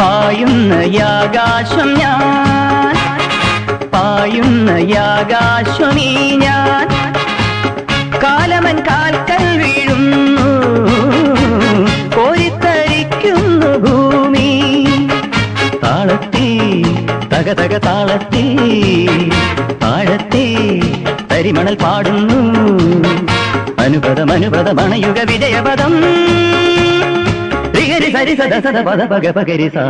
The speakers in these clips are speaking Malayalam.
പായുന്നയാകാശം ഞാൻ, പായുന്നയാകാശമീ ഞാൻ. കാലമൻ കാൽക്കൽ വീഴുന്നു, കോരിത്തരിക്കുന്നു ഭൂമി. താളത്തേ തക തക താളത്തേ, താഴത്തേ തരിമണൽ പാടുന്നു. അനുപദം അനുപദം അണയുക വിജയപദം. രിഗരി സരി സദ സദ പദ പഗ പഗരി സാ.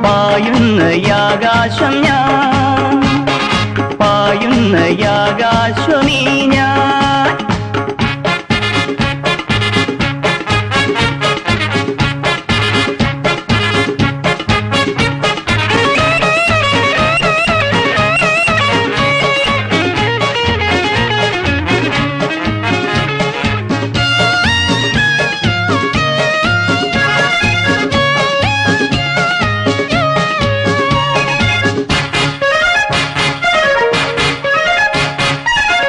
പായുന്നയാകാശം ഞാൻ, പായുന്നയാകാശമീ ഞാൻ.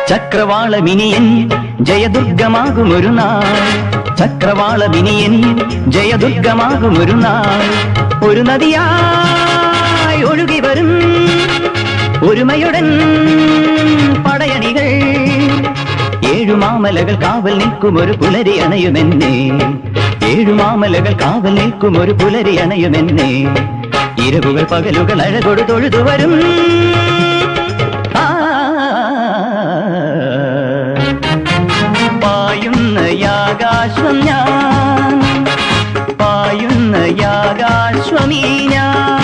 ചക്രവാളമിനിയൻ ജയദുർഗമാകുമൊരു നാൾ, ചക്രവാളമിനിയൻ ജയദുർഗമാകുമൊരു നാൾ. ഒരു നദിയായി ഒഴുകി വരും ഒരുമയുടൻ പടയണികൾ. ഏഴുമാമലകൾ കാവൽ നിൽക്കുമൊരു പുലരി അണയുമെന്നേ, ഏഴുമാമലകൾ കാവൽ നിൽക്കുമൊരു പുലരി അണയുമെന്നേ. ഇരവുകൾ പകലുകൾ അഴകൊടു തൊഴുതു വരും. പായുന്നയാകാശം ഞാൻ, പായുന്നയാകാശമീ ഞാൻ.